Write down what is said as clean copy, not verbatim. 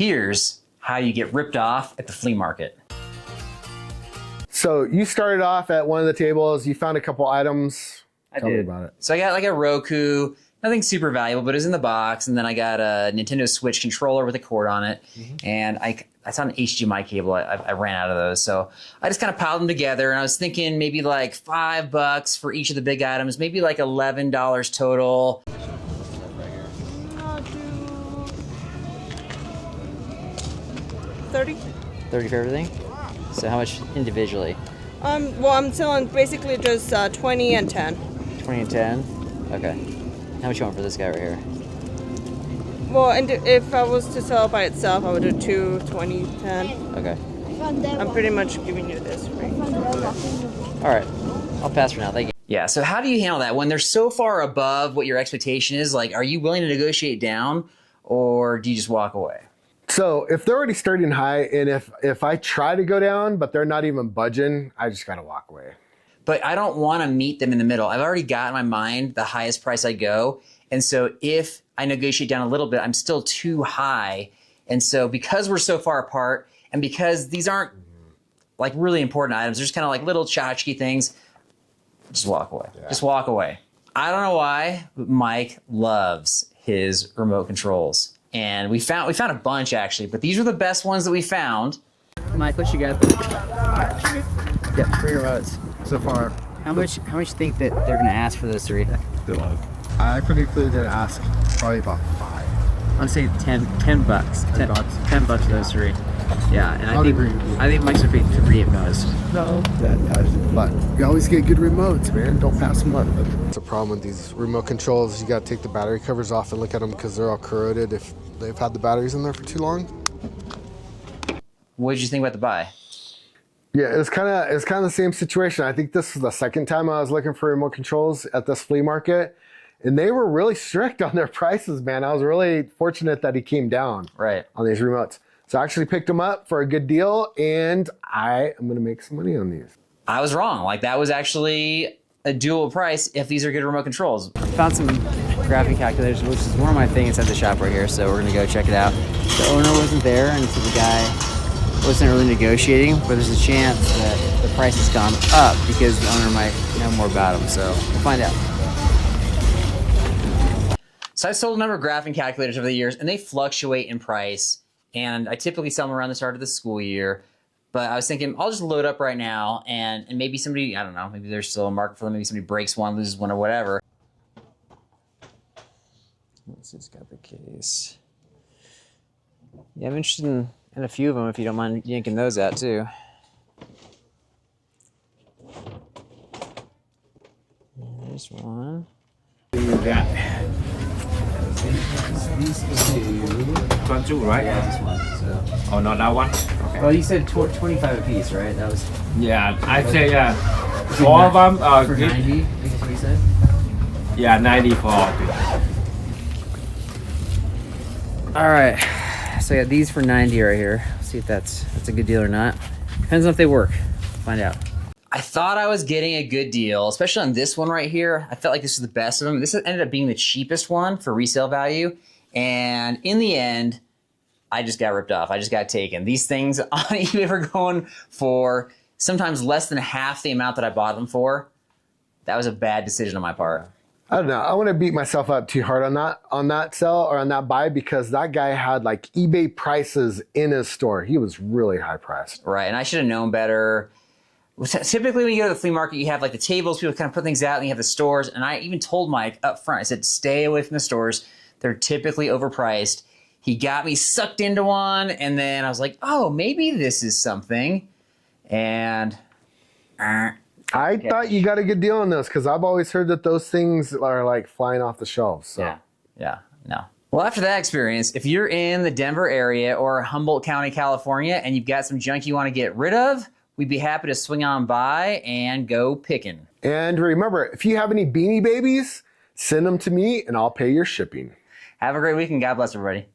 Here's how you get ripped off at the flea market. So you started off at one of the tables, you found a couple items. Tell me about it. So I got like a Roku, nothing super valuable, but it was in the box. And then I got a Nintendo Switch controller with a cord on it. And I saw an HDMI cable. I ran out of those. So I just kind of piled them together. And I was thinking maybe like $5 for each of the big items, maybe like $11 total. $30 for everything? So how much individually? Well, I'm selling basically just 20 and 10. 20 and 10? Okay. How much you want for this guy right here? Well, and if I was to sell by itself, I would do 2, 20, 10. Okay. I'm pretty much giving you this rate. All right. I'll pass for now. Thank you. Yeah, so how do you handle that when they're so far above what your expectation is? Like, are you willing to negotiate down or do you just walk away? So if they're already starting high, and if I try to go down, but they're not even budging, I just gotta walk away. But I don't want to meet them in the middle. I've already got in my mind the highest price I go. And so if I negotiate down a little bit, I'm still too high. And so because we're so far apart and because these aren't like really important items, they're just kind of like little tchotchke things, just walk away. Yeah. Just walk away. I don't know why, but Mike loves his remote controls. And we found a bunch actually, but these were the best ones that we found. Mike, what you got? Yep, 3 remotes. So far. How much do you think that they're gonna ask for those 3? I predicted they'd ask probably about 5. I'm gonna say $10. $10 for those 3. Yeah, and I think Mike's gonna pay 3 at most. No, but you always get good remotes, man. Don't pass them up. It's a problem with these remote controls. You gotta take the battery covers off and look at them because they're all corroded if they've had the batteries in there for too long. What did you think about the buy? Yeah, it's kind of the same situation. I think this is the second time I was looking for remote controls at this flea market, and they were really strict on their prices, man. I was really fortunate that he came down on these remotes. So I actually picked them up for a good deal, and I am gonna make some money on these. I was wrong. Like that was actually a doable price if these are good remote controls. I found some graphing calculators, which is one of my things inside the shop right here, so we're gonna go check it out. The owner wasn't there, and so the guy wasn't really negotiating, but there's a chance that the price has gone up because the owner might know more about them, so we'll find out. So I've sold a number of graphing calculators over the years, and they fluctuate in price. And I typically sell them around the start of the school year. But I was thinking, I'll just load up right now, and maybe somebody, I don't know, maybe there's still a market for them. Maybe somebody breaks one, loses one, or whatever. Let's see, it's got the case. Yeah, I'm interested in a few of them if you don't mind yanking those out too. There's one. Gone through, right? Yeah, this one. So. Oh, not that one? Okay. Well, you said 25 a piece, right? That was. Yeah, I say, yeah. All of them are for 90, I guess what you said? Yeah, 90 for all. All right. So I got these for 90 right here. Let's see if that's a good deal or not. Depends on if they work. Find out. I thought I was getting a good deal, especially on this one right here. I felt like this was the best of them. This ended up being the cheapest one for resale value. And in the end, I just got ripped off. I just got taken. These things on eBay were going for sometimes less than half the amount that I bought them for. That was a bad decision on my part. I don't know. I want to beat myself up too hard on that sell or on that buy because that guy had like eBay prices in his store. He was really high priced. Right, and I should have known better. Typically when you go to the flea market, you have like the tables, people kind of put things out, and you have the stores. And I even told Mike up front, I said, stay away from the stores. They're typically overpriced. He got me sucked into one, and then I was like, oh, maybe this is something. And I thought you got a good deal on this because I've always heard that those things are like flying off the shelves. So. Yeah, no. Well, after that experience, if you're in the Denver area or Humboldt County, California, and you've got some junk you want to get rid of, we'd be happy to swing on by and go picking. And remember, if you have any Beanie Babies, send them to me and I'll pay your shipping. Have a great week and God bless everybody.